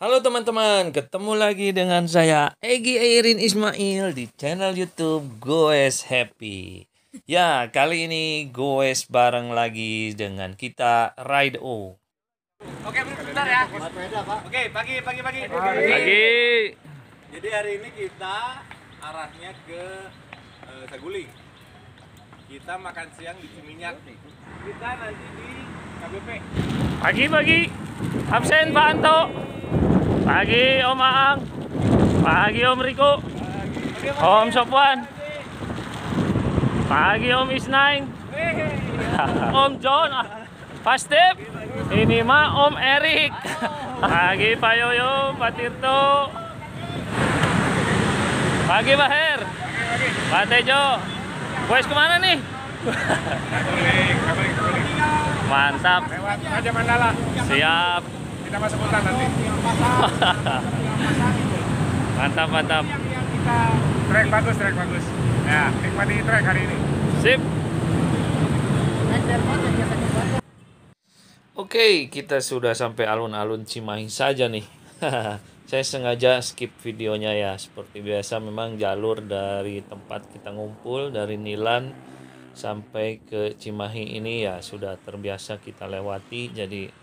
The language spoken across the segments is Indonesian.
Halo teman-teman, ketemu lagi dengan saya Egi Airin Ismail di channel YouTube Goes Happy. Ya, kali ini goes bareng lagi dengan kita Ride O. Oke, bentar ya. Oke, pagi. Lagi. Jadi hari ini kita arahnya ke Saguling. Kita makan siang di Ciminyak. Kita nanti di KBP. Pagi. Absen Pak Anto. Pagi Om Aang. Pagi Om Riko. Om Sopwan. Pagi Om Isnain. Om John. Pak Step. Ini mah Om Erik. Pagi Pak Yoyo, Pak Tirto. Pagi Pak Her. Pak Tejo. Boys kemana nih? Kabarin. Mantap. Lewat Raja Mandala. Siap. Kita masuk hutan nanti. Mantap. Trek bagus. Ya, nikmati trek hari ini. Sip. Oke, kita sudah sampai alun-alun Cimahi saja nih. Saya sengaja skip videonya ya. Seperti biasa memang jalur dari tempat kita ngumpul dari Nilan sampai ke Cimahi ini ya sudah terbiasa kita lewati. Jadi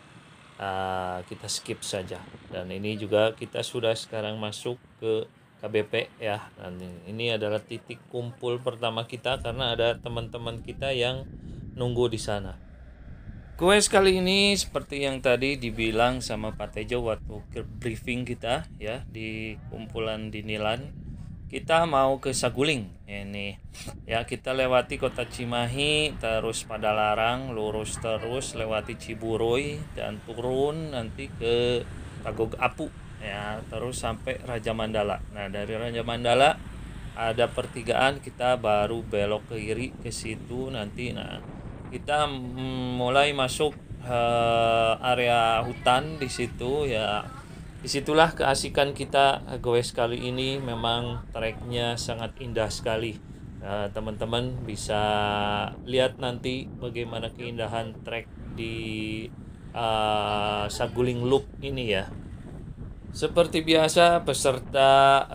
kita skip saja. Dan ini juga kita sudah sekarang masuk ke KBP ya. Dan ini adalah titik kumpul pertama kita karena ada teman-teman kita yang nunggu di sana. Quest kali ini seperti yang tadi dibilang sama Pak Tejo waktu ke briefing kita ya di kumpulan di Nilan, kita mau ke Saguling ini ya, kita lewati kota Cimahi terus Padalarang lurus terus lewati Ciburoy dan turun nanti ke Tagog Apu ya, terus sampai Raja Mandala. Nah dari Raja Mandala ada pertigaan, kita baru belok ke kiri ke situ nanti. Nah kita mulai masuk area hutan di situ ya. Disitulah keasikan kita goes kali ini. Memang treknya sangat indah sekali. Teman-teman bisa lihat nanti bagaimana keindahan trek di Saguling Loop ini ya. Seperti biasa peserta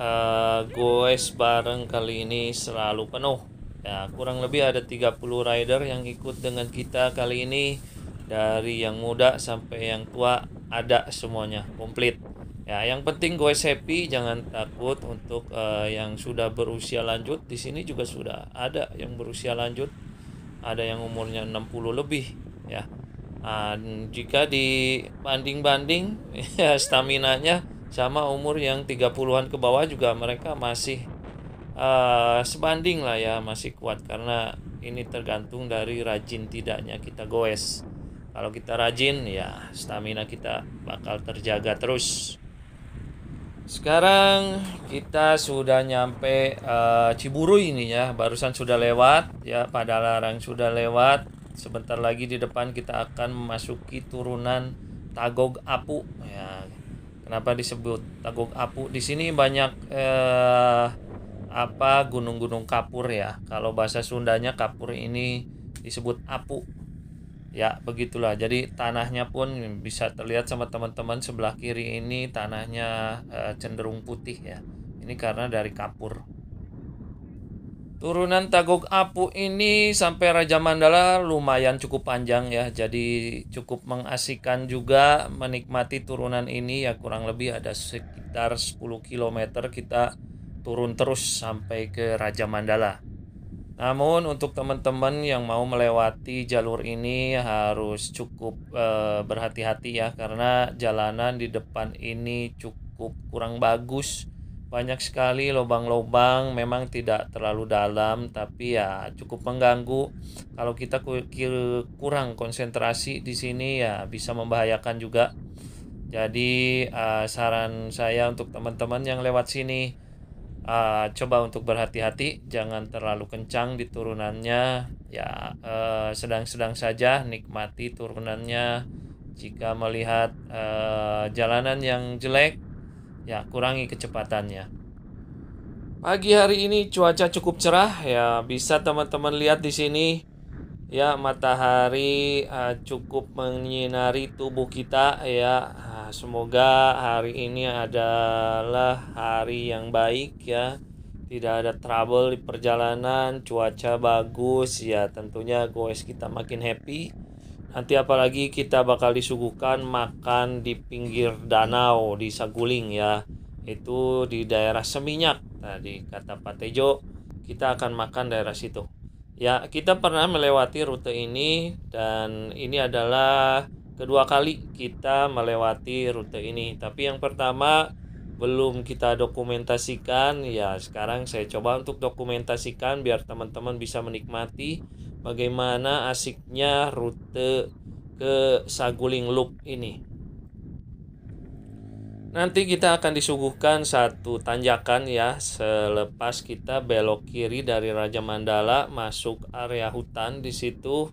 goes bareng kali ini selalu penuh. Ya, kurang lebih ada 30 rider yang ikut dengan kita kali ini. Dari yang muda sampai yang tua ada semuanya, komplit. Ya, yang penting goes happy, jangan takut untuk yang sudah berusia lanjut. Di sini juga sudah ada yang berusia lanjut. Ada yang umurnya 60 lebih ya. Jika dibanding-banding ya staminanya sama umur yang 30-an ke bawah juga mereka masih sebanding lah ya, masih kuat karena ini tergantung dari rajin tidaknya kita goes. Kalau kita rajin ya stamina kita bakal terjaga terus. Sekarang kita sudah nyampe Ciburuy ini ya, barusan sudah lewat ya, Padalarang sudah lewat. Sebentar lagi di depan kita akan memasuki turunan Tagog Apu ya. Kenapa disebut Tagog Apu? Di sini banyak gunung-gunung kapur ya. Kalau bahasa Sundanya kapur ini disebut apu. Ya, begitulah. Jadi tanahnya pun bisa terlihat sama teman-teman sebelah kiri ini tanahnya cenderung putih ya. Ini karena dari kapur. Turunan Tagog Apu ini sampai Raja Mandala lumayan cukup panjang ya. Jadi cukup mengasihkan juga menikmati turunan ini ya, kurang lebih ada sekitar 10 km kita turun terus sampai ke Raja Mandala. Namun untuk teman-teman yang mau melewati jalur ini harus cukup berhati-hati ya, karena jalanan di depan ini cukup kurang bagus. Banyak sekali lubang-lubang, memang tidak terlalu dalam tapi ya cukup mengganggu. Kalau kita kurang konsentrasi di sini ya bisa membahayakan juga. Jadi saran saya untuk teman-teman yang lewat sini, coba untuk berhati-hati, jangan terlalu kencang di turunannya ya, sedang-sedang saja nikmati turunannya. Jika melihat jalanan yang jelek ya kurangi kecepatannya. Pagi hari ini cuaca cukup cerah ya, bisa teman-teman lihat di sini Ya, matahari cukup menyinari tubuh kita ya. Semoga hari ini adalah hari yang baik ya. Tidak ada trouble di perjalanan, cuaca bagus ya, tentunya goes kita makin happy. Nanti apalagi kita bakal disuguhkan makan di pinggir danau di Saguling ya. Itu di daerah Seminyak tadi kata Pak Tejo, kita akan makan daerah situ. Ya, kita pernah melewati rute ini dan ini adalah kedua kali kita melewati rute ini. Tapi yang pertama belum kita dokumentasikan, ya sekarang saya coba untuk dokumentasikan biar teman-teman bisa menikmati bagaimana asiknya rute ke Saguling Loop ini. Nanti kita akan disuguhkan satu tanjakan ya, selepas kita belok kiri dari Raja Mandala masuk area hutan. Di situ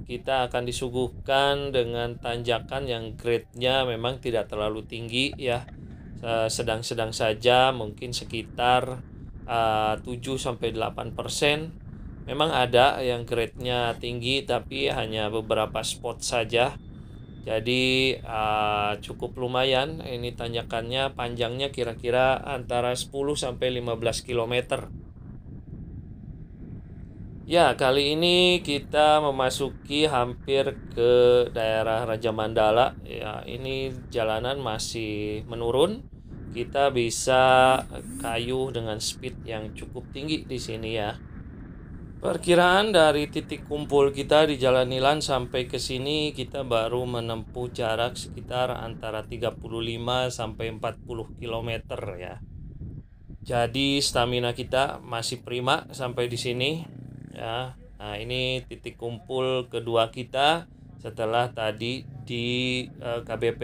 kita akan disuguhkan dengan tanjakan yang grade-nya memang tidak terlalu tinggi ya, sedang-sedang saja, mungkin sekitar 7-8%. Memang ada yang grade-nya tinggi tapi hanya beberapa spot saja. Jadi cukup lumayan ini tanjakannya, panjangnya kira-kira antara 10-15 km. Ya, kali ini kita memasuki hampir ke daerah Raja Mandala. Ya, ini jalanan masih menurun. Kita bisa kayuh dengan speed yang cukup tinggi di sini ya. Perkiraan dari titik kumpul kita di Jalan Nilan sampai ke sini kita baru menempuh jarak sekitar antara 35 sampai 40 km ya. Jadi stamina kita masih prima sampai di sini ya. Nah, ini titik kumpul kedua kita setelah tadi di KBP.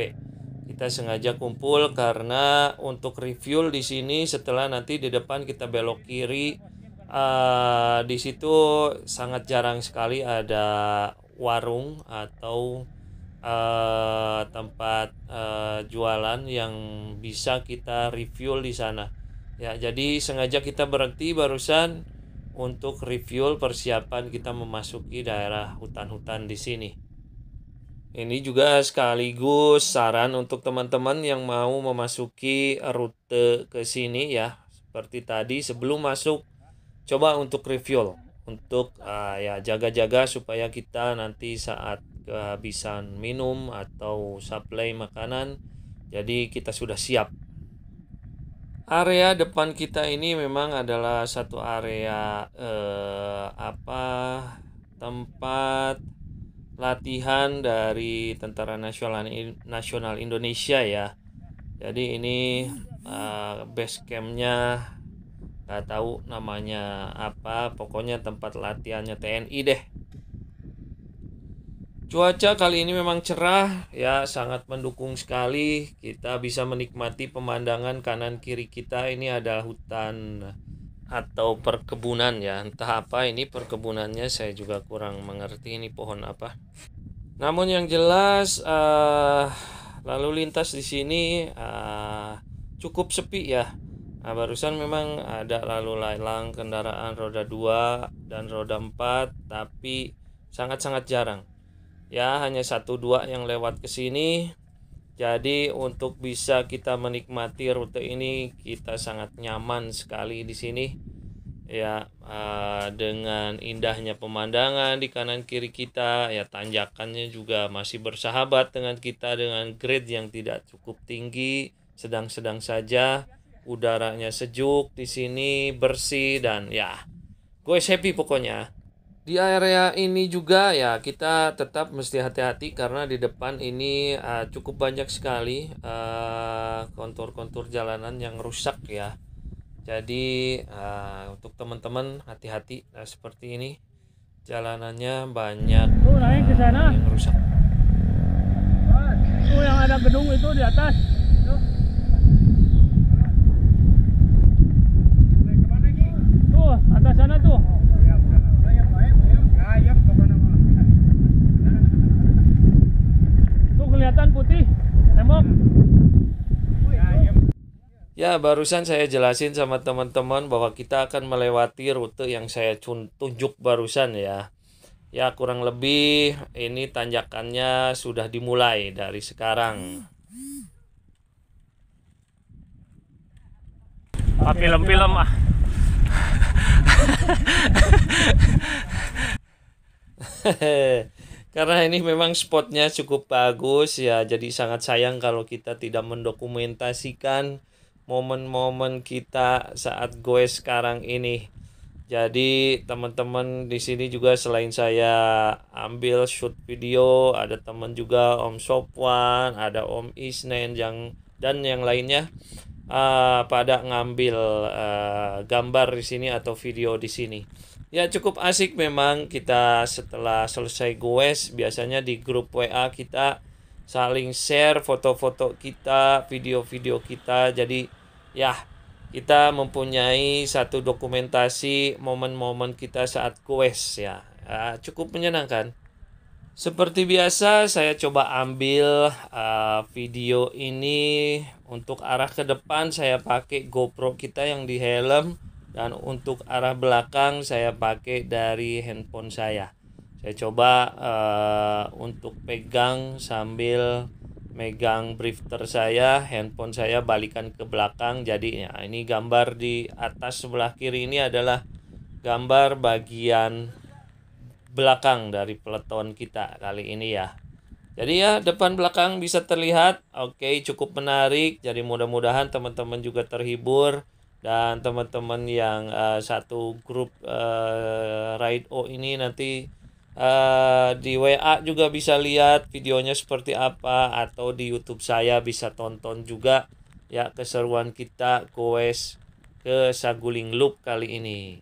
Kita sengaja kumpul karena untuk refuel di sini setelah nanti di depan kita belok kiri. Di situ sangat jarang sekali ada warung atau tempat jualan yang bisa kita refuel di sana. Ya, jadi sengaja kita berhenti barusan untuk refuel persiapan kita memasuki daerah hutan-hutan di sini. Ini juga sekaligus saran untuk teman-teman yang mau memasuki rute ke sini ya. Seperti tadi sebelum masuk, coba untuk refuel, untuk ya jaga-jaga supaya kita nanti saat kehabisan minum atau supply makanan, jadi kita sudah siap. Area depan kita ini memang adalah satu area tempat latihan dari Tentara Nasional Indonesia ya. Jadi ini base campnya, nggak tahu namanya apa, pokoknya tempat latihannya TNI deh. Cuaca kali ini memang cerah ya, sangat mendukung sekali. Kita bisa menikmati pemandangan kanan kiri kita. Ini adalah hutan atau perkebunan ya, entah apa ini perkebunannya, saya juga kurang mengerti ini pohon apa. Namun yang jelas lalu lintas di sini cukup sepi ya. Nah, barusan memang ada lalu lalang kendaraan roda 2 dan roda 4, tapi sangat-sangat jarang. Ya, hanya 1-2 yang lewat ke sini. Jadi untuk bisa kita menikmati rute ini, kita sangat nyaman sekali di sini. Ya, dengan indahnya pemandangan di kanan kiri kita, ya tanjakannya juga masih bersahabat dengan kita dengan grade yang tidak cukup tinggi, sedang-sedang saja. Udaranya sejuk di sini, bersih, dan ya gue happy pokoknya. Di area ini juga ya kita tetap mesti hati-hati karena di depan ini cukup banyak sekali kontur-kontur jalanan yang rusak ya. Jadi untuk teman-teman hati-hati seperti ini, jalanannya banyak naik ke sana. yang rusak. Yang ada gedung itu di atas. Tuh, atas sana tuh. Tuh kelihatan putih, tembok. Ya, barusan saya jelasin sama teman-teman bahwa kita akan melewati rute yang saya tunjuk barusan ya. Ya, kurang lebih ini tanjakannya sudah dimulai dari sekarang. Film-film ah. Karena ini memang spotnya cukup bagus ya, jadi sangat sayang kalau kita tidak mendokumentasikan momen-momen kita saat goes sekarang ini. Jadi teman-teman di sini juga selain saya ambil shoot video, ada teman juga Om Sopwan, ada Om Isnen dan yang lainnya pada ngambil gambar di sini atau video di sini. Ya cukup asik memang kita setelah selesai goes biasanya di grup WA kita saling share foto-foto kita, video-video kita. Jadi ya kita mempunyai satu dokumentasi momen-momen kita saat goes ya. Cukup menyenangkan. Seperti biasa saya coba ambil video ini untuk arah ke depan saya pakai GoPro kita yang di helm. Dan untuk arah belakang saya pakai dari handphone saya. Saya coba untuk pegang sambil megang drifter saya, handphone saya balikan ke belakang. Jadi ya, ini gambar di atas sebelah kiri ini adalah gambar bagian belakang dari peleton kita kali ini ya. Jadi ya depan belakang bisa terlihat. Oke, cukup menarik. Jadi mudah-mudahan teman-teman juga terhibur. Dan teman-teman yang satu grup Ride O ini nanti di WA juga bisa lihat videonya seperti apa, atau di YouTube saya bisa tonton juga ya keseruan kita goes ke Saguling Loop kali ini.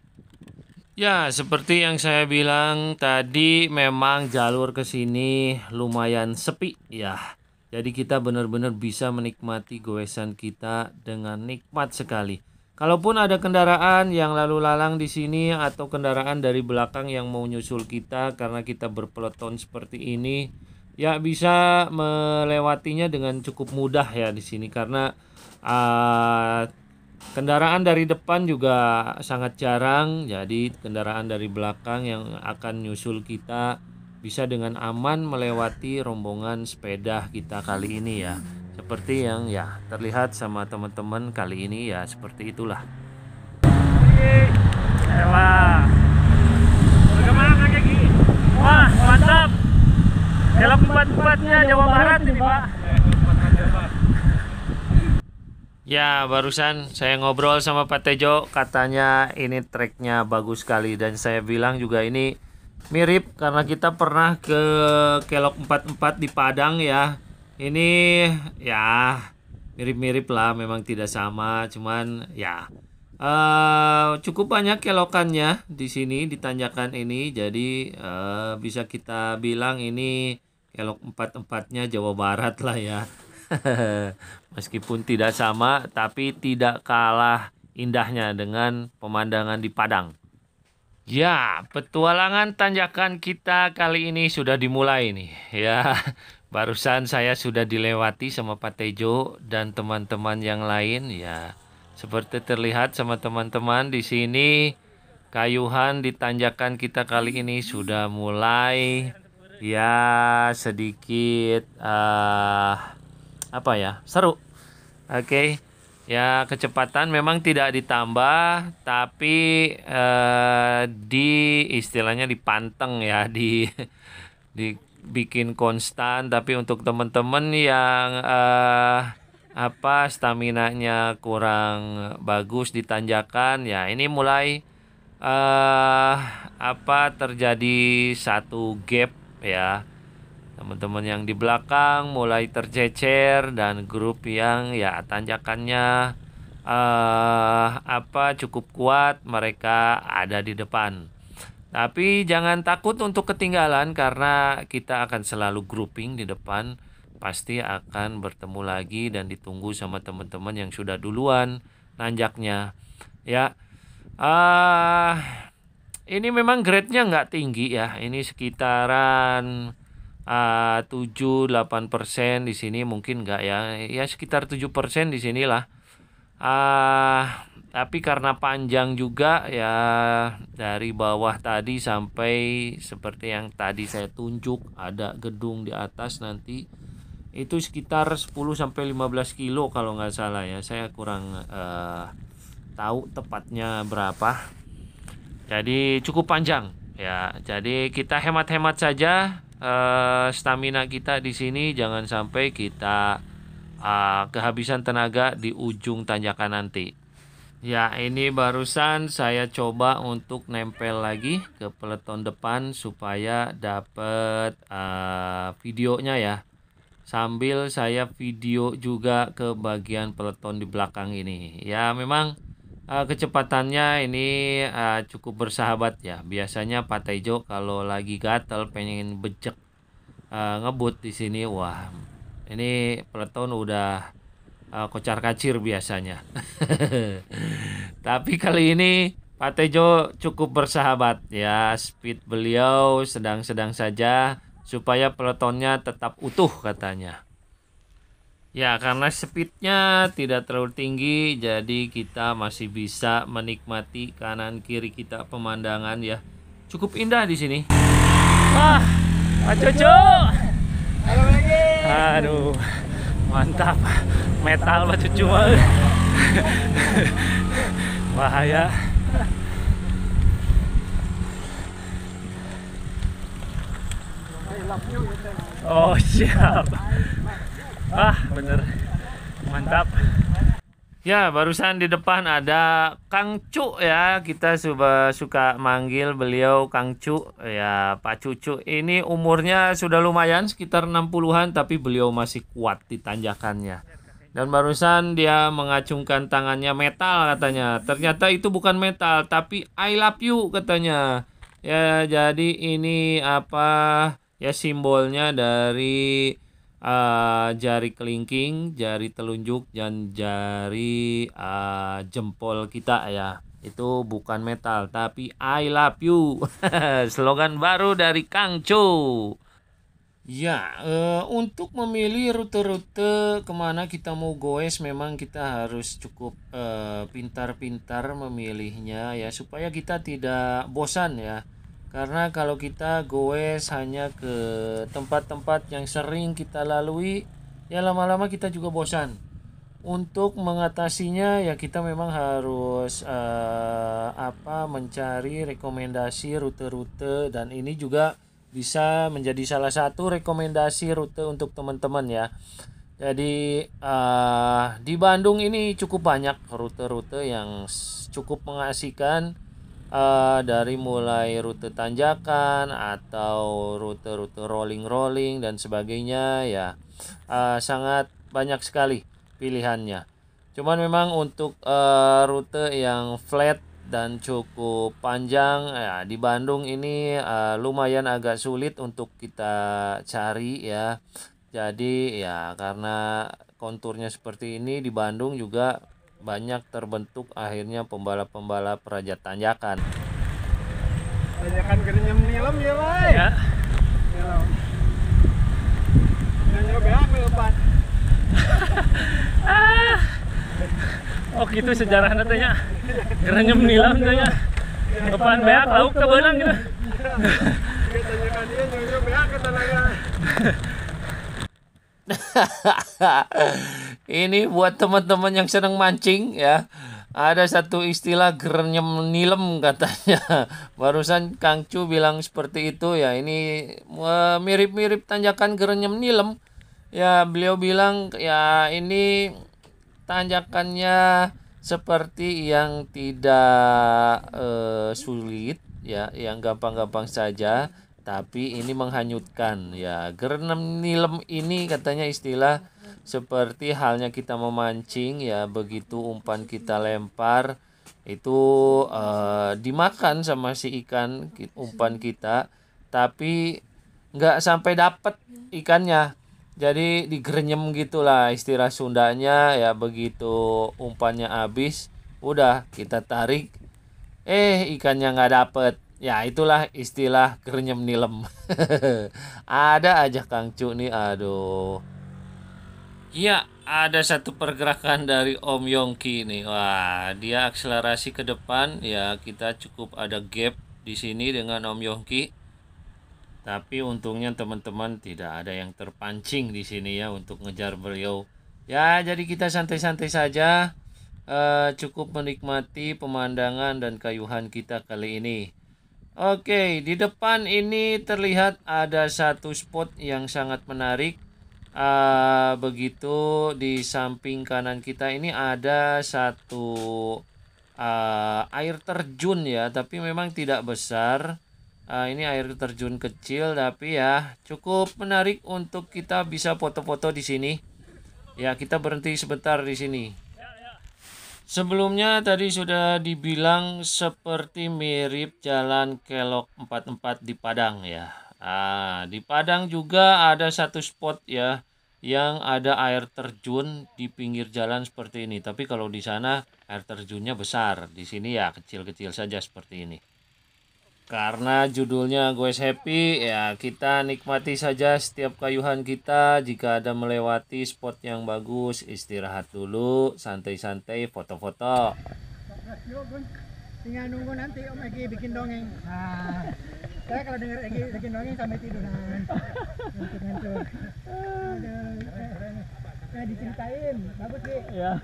Ya, seperti yang saya bilang tadi, memang jalur ke sini lumayan sepi ya. Jadi kita benar-benar bisa menikmati goesan kita dengan nikmat sekali. Kalaupun ada kendaraan yang lalu lalang di sini atau kendaraan dari belakang yang mau nyusul kita karena kita berpeleton seperti ini, ya bisa melewatinya dengan cukup mudah ya di sini karena kendaraan dari depan juga sangat jarang. Jadi kendaraan dari belakang yang akan nyusul kita bisa dengan aman melewati rombongan sepeda kita kali ini ya. Seperti yang ya terlihat sama teman-teman kali ini ya, seperti itulah. Ewa. Bagaimana Kak Gigi? Wah, mantap. Belok empat-empatnya Jawa Barat ini, Pak. Ya, barusan saya ngobrol sama Pak Tejo, katanya ini treknya bagus sekali, dan saya bilang juga ini mirip karena kita pernah ke Kelok 44 di Padang ya. Ini ya mirip-mirip lah, memang tidak sama, cuman ya cukup banyak kelokannya di sini di tanjakan ini. Jadi bisa kita bilang ini Kelok 44-nya Jawa Barat lah ya. Meskipun tidak sama, tapi tidak kalah indahnya dengan pemandangan di Padang. Ya, petualangan tanjakan kita kali ini sudah dimulai nih ya. Barusan saya sudah dilewati sama Pak Tejo dan teman-teman yang lain ya. Seperti terlihat sama teman-teman di sini, kayuhan di tanjakan kita kali ini sudah mulai ya sedikit seru. Oke. Ya, kecepatan memang tidak ditambah, tapi istilahnya dipanteng ya, dibikin konstan. Tapi untuk teman-teman yang staminanya kurang bagus di tanjakan ya, ini mulai terjadi satu gap ya. Teman-teman yang di belakang mulai tercecer, dan grup yang ya tanjakannya cukup kuat, mereka ada di depan. Tapi jangan takut untuk ketinggalan karena kita akan selalu grouping di depan. Pasti akan bertemu lagi dan ditunggu sama teman-teman yang sudah duluan nanjaknya. Ya. Ini memang grade-nya nggak tinggi ya. Ini sekitaran 7-8% di sini, mungkin enggak ya. Ya sekitar 7% di sinilah. Tapi karena panjang juga ya, dari bawah tadi sampai seperti yang tadi saya tunjuk ada gedung di atas nanti, itu sekitar 10 sampai 15 kilo kalau nggak salah ya. Saya kurang tahu tepatnya berapa. Jadi cukup panjang ya. Jadi kita hemat-hemat saja stamina kita di sini, jangan sampai kita kehabisan tenaga di ujung tanjakan nanti. Ya, ini barusan saya coba untuk nempel lagi ke peleton depan supaya dapat videonya ya. Sambil saya video juga ke bagian peleton di belakang ini. Ya, memang kecepatannya ini cukup bersahabat ya. Biasanya Pak Tejo kalau lagi gatel pengen bejek ngebut di sini, wah, ini peleton udah kocar kacir biasanya. Tapi kali ini Pak Tejo cukup bersahabat ya. Speed beliau sedang-sedang saja supaya peletonnya tetap utuh katanya. Ya, karena speednya tidak terlalu tinggi, jadi kita masih bisa menikmati kanan kiri kita pemandangan ya. Cukup indah di sini. Wah, Pak Jojo. Halo lagi. Aduh, mantap. Metal Pak Cucu. Bahaya. Oh, siap. Bener. Mantap. Ya, barusan di depan ada Kang Cu ya. Kita suka manggil beliau Kang Cu ya. Pak Cucu ini umurnya sudah lumayan sekitar 60-an, tapi beliau masih kuat di tanjakannya. Dan barusan dia mengacungkan tangannya metal katanya. Ternyata itu bukan metal, tapi I love you katanya. Ya, jadi ini apa ya, simbolnya dari jari kelingking, jari telunjuk, dan jari jempol kita ya. Itu bukan metal, tapi I love you. Slogan baru dari Kang Cu. Ya, untuk memilih rute-rute kemana kita mau goes, memang kita harus cukup pintar-pintar memilihnya ya, supaya kita tidak bosan ya. Karena kalau kita goes hanya ke tempat-tempat yang sering kita lalui, ya lama-lama kita juga bosan. Untuk mengatasinya ya kita memang harus mencari rekomendasi rute-rute, dan ini juga bisa menjadi salah satu rekomendasi rute untuk teman-teman ya. Jadi di Bandung ini cukup banyak rute-rute yang cukup mengasihkan, dari mulai rute tanjakan atau rute-rute rolling-rolling dan sebagainya ya. Sangat banyak sekali pilihannya. Cuman memang untuk rute yang flat dan cukup panjang ya, di Bandung ini lumayan agak sulit untuk kita cari ya. Jadi ya karena konturnya seperti ini, di Bandung juga banyak terbentuk akhirnya pembalap-pembalap raja tanjakan. Tanjakan Gerenyem Nilem ya, Bay. Ya. Nyoba lepas. Oh gitu sejarahnya tanya. Gerenyem nilam tanya. Depan beak lauk tebenang gitu. Tanjakan dia nyoba ke tenaga. Ini buat teman-teman yang senang mancing ya. Ada satu istilah gerenyem nilem katanya. Barusan Kang Cu bilang seperti itu ya. Ini mirip-mirip tanjakan gerenyem nilem. Ya, beliau bilang ya ini tanjakannya seperti yang tidak sulit ya, yang gampang-gampang saja, tapi ini menghanyutkan ya. Gerenyem nilem ini katanya istilah seperti halnya kita memancing ya, begitu umpan kita lempar itu dimakan sama si ikan umpan kita, tapi nggak sampai dapat ikannya. Jadi digerenyem gitulah istilah Sundanya ya, begitu umpannya habis udah kita tarik ikannya nggak dapet. Ya itulah istilah gerenyem nilem. Ada aja Kang Cu nih, aduh. Iya, ada satu pergerakan dari Om Yongki nih. Wah, dia akselerasi ke depan. Ya, kita cukup ada gap di sini dengan Om Yongki. Tapi untungnya teman-teman tidak ada yang terpancing di sini ya untuk ngejar beliau. Ya, jadi kita santai-santai saja. Cukup menikmati pemandangan dan kayuhan kita kali ini. Oke, di depan ini terlihat ada satu spot yang sangat menarik. Begitu di samping kanan kita ini ada satu air terjun ya, tapi memang tidak besar. Ini air terjun kecil, tapi ya cukup menarik untuk kita bisa foto-foto di sini. Ya, kita berhenti sebentar di sini. Sebelumnya tadi sudah dibilang seperti mirip Jalan Kelok 44 di Padang ya. Di Padang juga ada satu spot ya yang ada air terjun di pinggir jalan seperti ini. Tapi kalau di sana air terjunnya besar, di sini ya kecil-kecil saja seperti ini. Karena judulnya Goes Happy, ya kita nikmati saja setiap kayuhan kita. Jika ada melewati spot yang bagus, istirahat dulu, santai-santai, foto-foto. Tinggal nunggu nanti Om Egi bikin dongeng. Nah, saya kalau dengar Egi bikin dongeng sampai tiduran. Ngantuk. Nah, diceritain, bagus sih. Ya.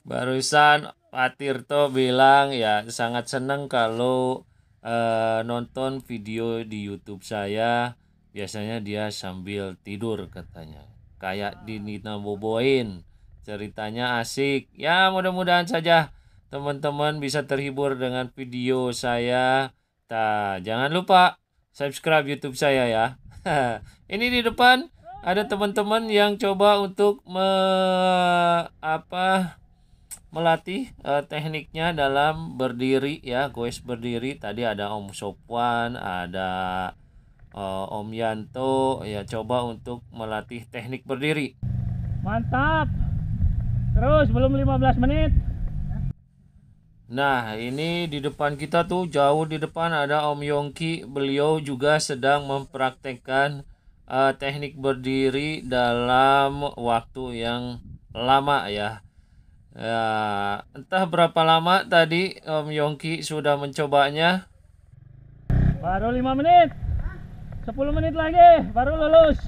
Barusan Pak Tirto bilang ya sangat senang kalau nonton video di YouTube saya. Biasanya dia sambil tidur katanya. Kayak di Nina Boboin. Ceritanya asik. Ya, mudah-mudahan saja teman-teman bisa terhibur dengan video saya. Jangan lupa subscribe YouTube saya ya. Ini di depan ada teman-teman yang coba untuk melatih tekniknya dalam berdiri ya, goes berdiri. Tadi ada Om Sopwan, ada Om Yanto ya, coba untuk melatih teknik berdiri. Mantap. Terus belum 15 menit. Nah, ini di depan kita tuh, jauh di depan ada Om Yongki. Beliau juga sedang mempraktekkan teknik berdiri dalam waktu yang lama ya. Ya, entah berapa lama tadi Om Yongki sudah mencobanya. Baru 5 menit. 10 menit lagi baru lulus.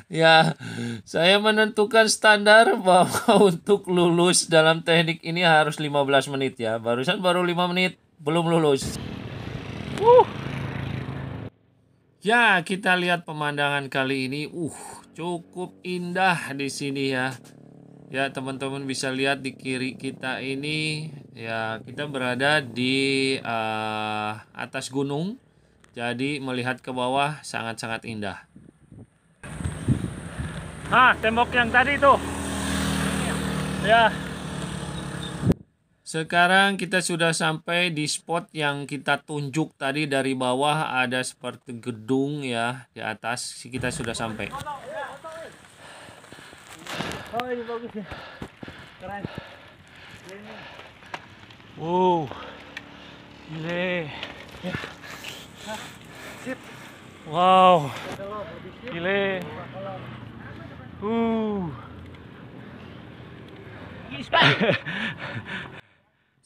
Ya, saya menentukan standar bahwa untuk lulus dalam teknik ini harus 15 menit ya. Barusan baru 5 menit belum lulus. Ya, kita lihat pemandangan kali ini. Cukup indah di sini ya. Ya, teman-teman bisa lihat di kiri kita ini ya, kita berada di atas gunung. Jadi melihat ke bawah sangat-sangat indah. Nah, tembok yang tadi tuh. Ya. Sekarang kita sudah sampai di spot yang kita tunjuk tadi. Dari bawah ada seperti gedung ya, di atas kita sudah sampai. Oh, ini bagus ya. Keren. Wow. Gile. Sip. Wow. Gile.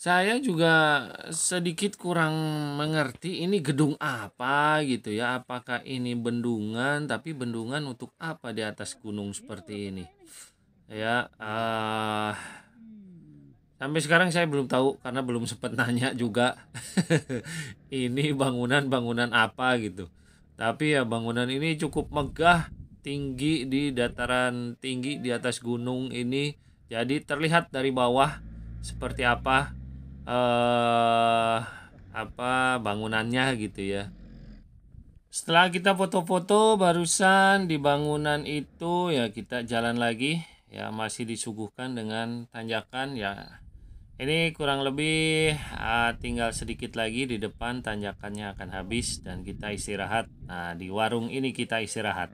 Saya juga sedikit kurang mengerti ini gedung apa gitu ya. Apakah ini bendungan, tapi bendungan untuk apa di atas gunung seperti ini? Ya, sampai sekarang saya belum tahu karena belum sempat nanya juga. Ini bangunan apa gitu. Tapi ya bangunan ini cukup megah, tinggi di dataran tinggi di atas gunung ini. Jadi terlihat dari bawah seperti apa bangunannya gitu ya. Setelah kita foto-foto barusan di bangunan itu ya, kita jalan lagi ya, masih disuguhkan dengan tanjakan ya. Ini kurang lebih tinggal sedikit lagi di depan tanjakannya akan habis dan kita istirahat. Nah, di warung ini kita istirahat.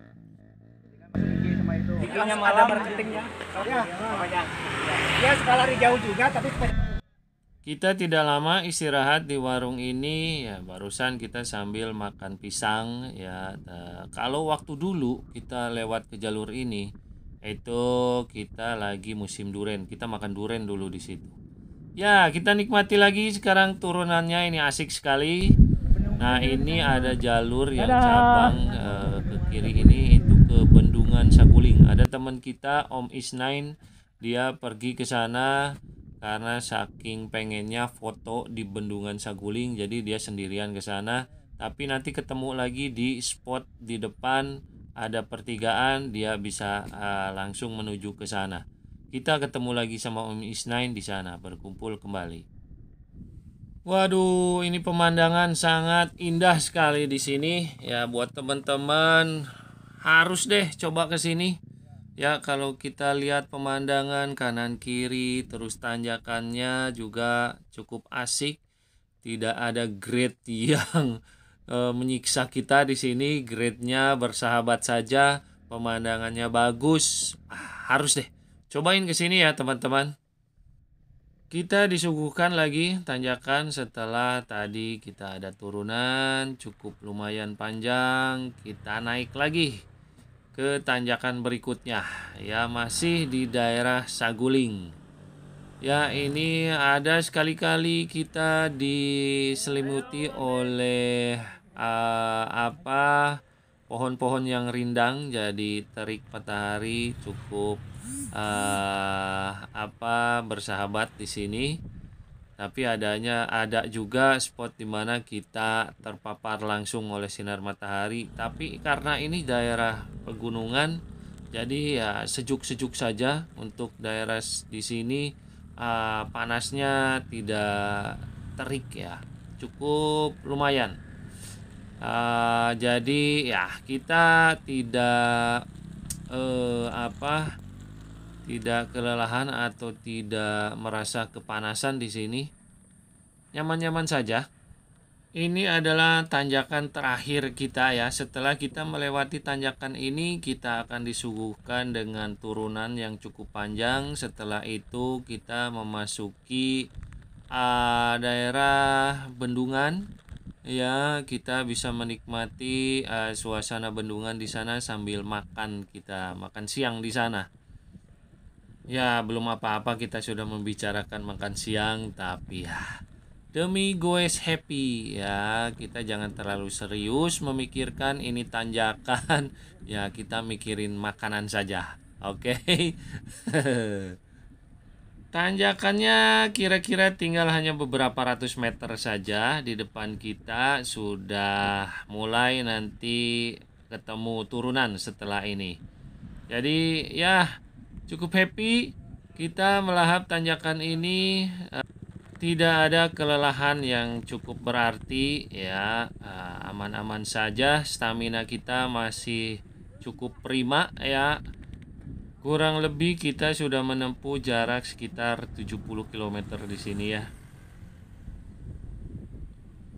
Videonya malam marketingnya. Ya, skala jauh juga tapi Kita tidak lama istirahat di warung ini ya, barusan kita sambil makan pisang ya. Kalau waktu dulu kita lewat ke jalur ini itu kita lagi musim duren, kita makan duren dulu di situ. Ya, kita nikmati lagi sekarang turunannya, ini asik sekali. Nah, ini ada jalur yang cabang ke kiri ini itu ke Bendungan Saguling. Ada teman kita Om Isnain, dia pergi ke sana karena saking pengennya foto di Bendungan Saguling, jadi dia sendirian ke sana. Tapi nanti ketemu lagi di spot di depan ada pertigaan, dia bisa langsung menuju ke sana. Kita ketemu lagi sama Om Isnain di sana, berkumpul kembali. Waduh, ini pemandangan sangat indah sekali di sini. Ya, buat teman-teman harus deh coba ke sini. Ya, kalau kita lihat pemandangan kanan kiri terus tanjakannya juga cukup asik. Tidak ada grade yang menyiksa kita di sini. Grade-nya bersahabat saja, pemandangannya bagus. Harus deh cobain ke sini ya, teman-teman. Kita disuguhkan lagi tanjakan setelah tadi kita ada turunan cukup lumayan panjang. Kita naik lagi ke tanjakan berikutnya ya, masih di daerah Saguling. Ya, ini ada sekali-kali kita diselimuti oleh pohon-pohon yang rindang, jadi terik matahari cukup bersahabat di sini. Tapi ada juga spot di mana kita terpapar langsung oleh sinar matahari. Tapi karena ini daerah pegunungan, jadi ya sejuk-sejuk saja untuk daerah di sini. Panasnya tidak terik ya, cukup lumayan. Jadi ya kita tidak tidak kelelahan atau tidak merasa kepanasan di sini. Nyaman-nyaman saja. Ini adalah tanjakan terakhir kita ya. Setelah kita melewati tanjakan ini, kita akan disuguhkan dengan turunan yang cukup panjang. Setelah itu kita memasuki daerah bendungan. Ya, kita bisa menikmati suasana bendungan di sana sambil kita makan siang di sana. Ya, belum apa-apa kita sudah membicarakan makan siang, tapi ya demi goes happy ya, kita jangan terlalu serius memikirkan ini tanjakan. Ya, kita mikirin makanan saja. Oke. Tanjakannya kira-kira tinggal hanya beberapa ratus meter saja. Di depan kita sudah mulai nanti ketemu turunan setelah ini. Jadi ya cukup happy kita melahap tanjakan ini. Tidak ada kelelahan yang cukup berarti ya, aman-aman saja. Stamina kita masih cukup prima ya. Kurang lebih kita sudah menempuh jarak sekitar 70 km di sini ya.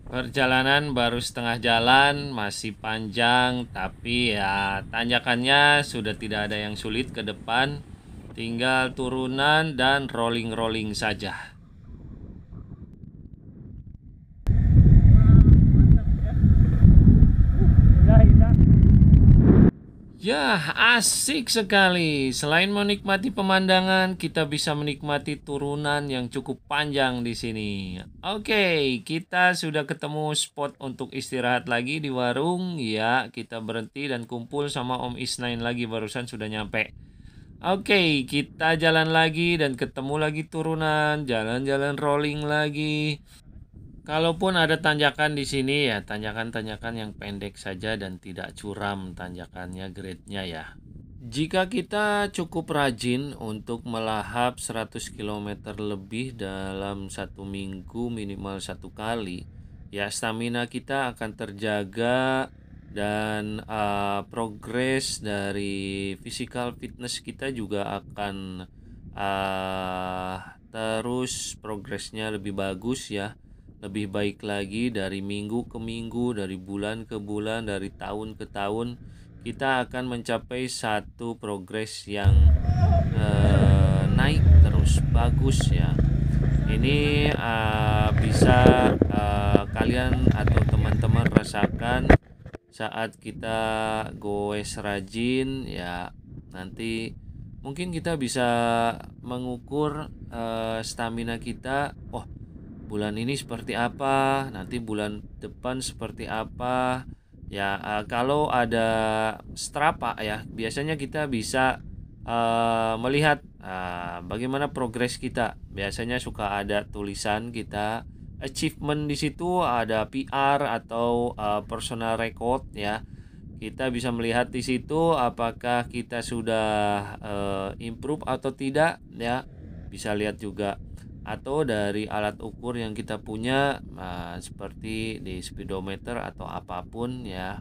Perjalanan baru setengah jalan, masih panjang, tapi ya tanjakannya sudah tidak ada yang sulit ke depan. Tinggal turunan dan rolling-rolling saja. Ya, asik sekali. Selain menikmati pemandangan, kita bisa menikmati turunan yang cukup panjang di sini. Oke, kita sudah ketemu spot untuk istirahat lagi di warung. Ya, kita berhenti dan kumpul sama Om Isnain lagi, barusan sudah nyampe. Oke, kita jalan lagi dan ketemu lagi turunan, jalan-jalan rolling lagi. Kalaupun ada tanjakan di sini ya, tanjakan-tanjakan yang pendek saja dan tidak curam tanjakannya, grade-nya ya. Jika kita cukup rajin untuk melahap 100 km lebih dalam 1 minggu minimal 1 kali, ya stamina kita akan terjaga dan progres dari physical fitness kita juga akan terus progresnya lebih bagus ya. Lebih baik lagi dari minggu ke minggu, dari bulan ke bulan, dari tahun ke tahun. Kita akan mencapai satu progres yang naik terus, bagus ya. Ini bisa kalian atau teman-teman rasakan saat kita goes rajin ya. Nanti mungkin kita bisa mengukur stamina kita. Oh, bulan ini seperti apa, nanti bulan depan seperti apa. Ya, kalau ada Strava ya, biasanya kita bisa melihat bagaimana progres kita. Biasanya suka ada tulisan kita achievement di situ, ada PR atau personal record ya. Kita bisa melihat di situ apakah kita sudah improve atau tidak ya. Bisa lihat juga atau dari alat ukur yang kita punya seperti di speedometer atau apapun ya,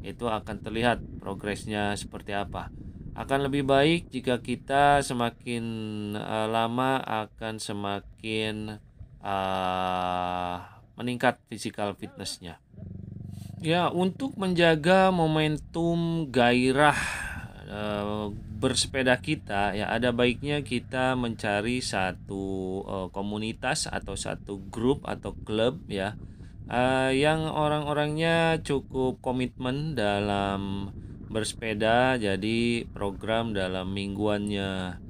itu akan terlihat progresnya seperti apa. Akan lebih baik jika kita semakin lama akan semakin meningkat physical fitnessnya. Ya, untuk menjaga momentum gairah bersepeda kita ya, ada baiknya kita mencari satu komunitas atau satu grup atau klub ya, yang orang-orangnya cukup komitmen dalam bersepeda. Jadi program dalam mingguannya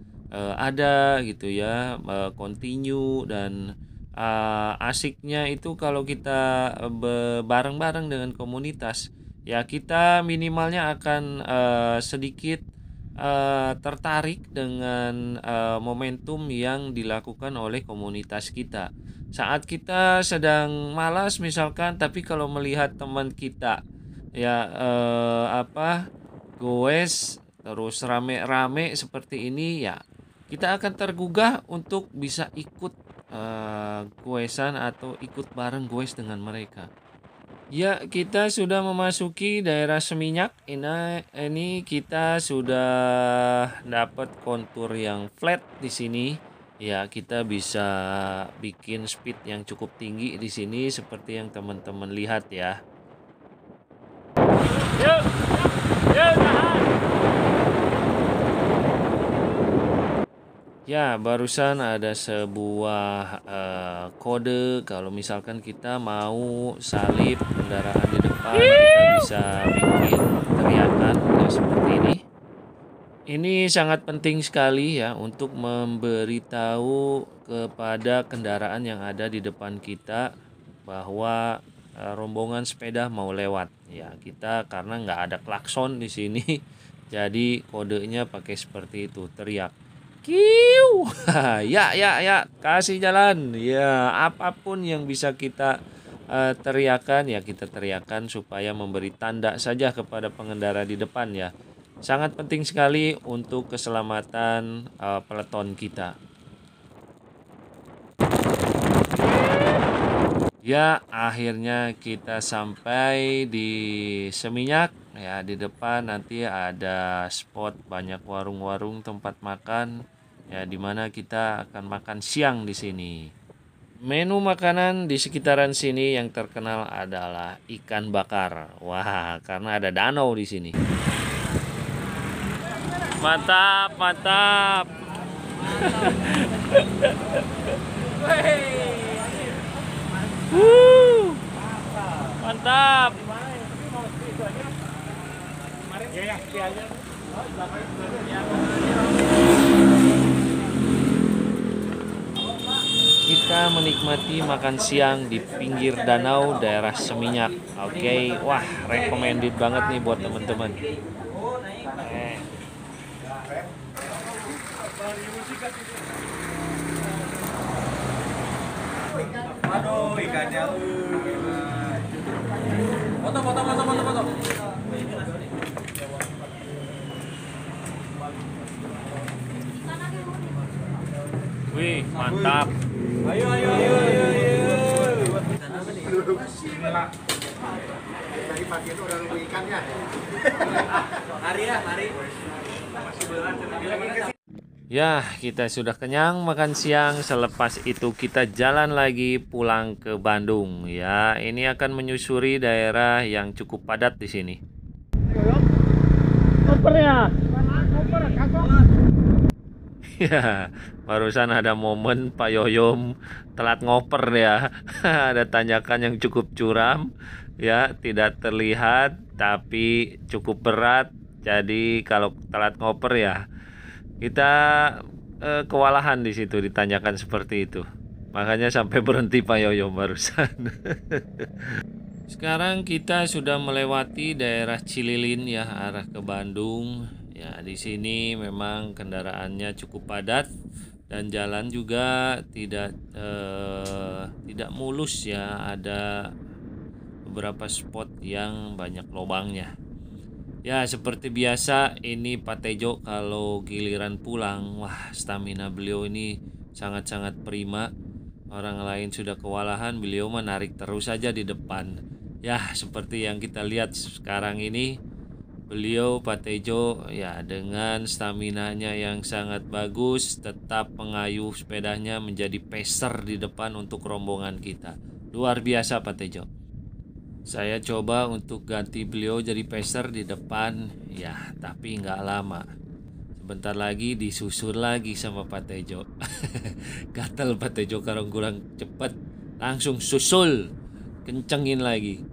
ada gitu ya, continue. Dan asiknya itu kalau kita bareng-bareng dengan komunitas ya, kita minimalnya akan sedikit tertarik dengan momentum yang dilakukan oleh komunitas kita. Saat kita sedang malas misalkan, tapi kalau melihat teman kita ya goes terus rame-rame seperti ini ya, kita akan tergugah untuk bisa ikut goesan atau ikut bareng goes dengan mereka. Ya, kita sudah memasuki daerah Seminyak. Ini kita sudah dapat kontur yang flat di sini. Ya, kita bisa bikin speed yang cukup tinggi di sini seperti yang teman-teman lihat ya. Yuk, yuk, tahan. Ya, barusan ada sebuah kode kalau misalkan kita mau salip kendaraan di depan, kita bisa bikin teriakan ya, seperti ini. Ini sangat penting sekali ya untuk memberitahu kepada kendaraan yang ada di depan kita bahwa rombongan sepeda mau lewat. Ya, kita karena nggak ada klakson di sini, jadi kodenya pakai seperti itu, teriak. Kiu, ya, kasih jalan. Ya, apapun yang bisa kita teriakan ya, kita teriakan supaya memberi tanda saja kepada pengendara di depan ya. Sangat penting sekali untuk keselamatan peleton kita. Ya, akhirnya kita sampai di Seminyak. Ya, di depan nanti ada spot banyak warung-warung tempat makan. Ya, di mana kita akan makan siang di sini. Menu makanan di sekitaran sini yang terkenal adalah ikan bakar. Wah, karena ada danau di sini. Mantap, mantap. Mantap. Kita menikmati makan siang di pinggir danau daerah Seminyak. Oke, wah, recommended banget nih buat teman-teman. Aduh, ikannya. Foto. Wih, mantap. Ayo. Tadi pagi itu udah nunggu ikannya. Mari. Ya, kita sudah kenyang makan siang. Selepas itu kita jalan lagi pulang ke Bandung. Ya, ini akan menyusuri daerah yang cukup padat di sini. Kopernya. Ya, barusan ada momen Pak Yoyom telat ngoper ya. Ada tanjakan yang cukup curam, ya, tidak terlihat tapi cukup berat. Jadi kalau telat ngoper ya, kita kewalahan di situ di tanjakan seperti itu. Makanya sampai berhenti Pak Yoyom barusan. Sekarang kita sudah melewati daerah Cililin ya, arah ke Bandung. Ya, di sini memang kendaraannya cukup padat dan jalan juga tidak mulus ya. Ada beberapa spot yang banyak lubangnya. Ya, seperti biasa ini Pak Tejo kalau giliran pulang, wah stamina beliau ini sangat-sangat prima. Orang lain sudah kewalahan, beliau menarik terus saja di depan. Ya, seperti yang kita lihat sekarang ini, beliau Pak Tejo ya dengan staminanya yang sangat bagus tetap mengayuh sepedanya menjadi pacer di depan untuk rombongan kita. Luar biasa Pak Tejo. Saya coba untuk ganti beliau jadi pacer di depan, ya tapi nggak lama. Sebentar lagi disusul lagi sama Pak Tejo. Gatel Pak Tejo kalau kurang cepat, langsung susul, kencengin lagi.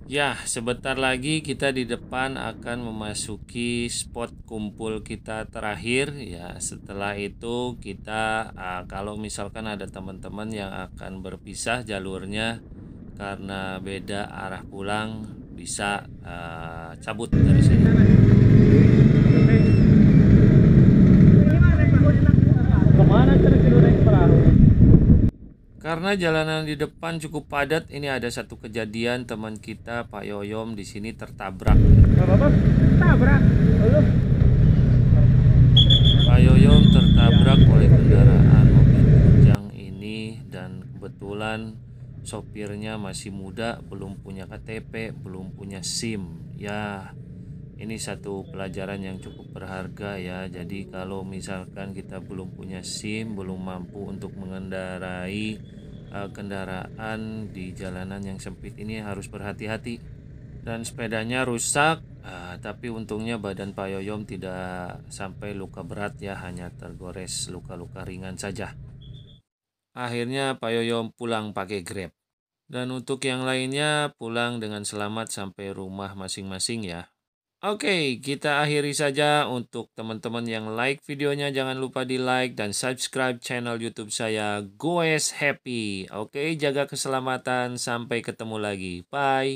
Ya, sebentar lagi kita di depan akan memasuki spot kumpul kita terakhir. Ya, setelah itu kita kalau misalkan ada teman-teman yang akan berpisah jalurnya karena beda arah pulang, bisa cabut dari sini. Kemana terus lu naik perahu? Karena jalanan di depan cukup padat, ini ada satu kejadian teman kita Pak Yoyom di sini tertabrak. Apa? Tabrak. Lu. Pak Yoyom tertabrak oleh kendaraan mobil tunjang ini dan kebetulan sopirnya masih muda, belum punya KTP, belum punya SIM. Ya, ini satu pelajaran yang cukup berharga ya. Jadi kalau misalkan kita belum punya SIM, belum mampu untuk mengendarai kendaraan di jalanan yang sempit ini harus berhati-hati. Dan sepedanya rusak, tapi untungnya badan Pak Yoyom tidak sampai luka berat ya, hanya tergores luka-luka ringan saja. Akhirnya Pak Yoyom pulang pakai Grab. Dan untuk yang lainnya pulang dengan selamat sampai rumah masing-masing ya. Oke, kita akhiri saja. Untuk teman-teman yang like videonya, jangan lupa di like dan subscribe channel YouTube saya, Goes Happy. Oke, jaga keselamatan. Sampai ketemu lagi. Bye.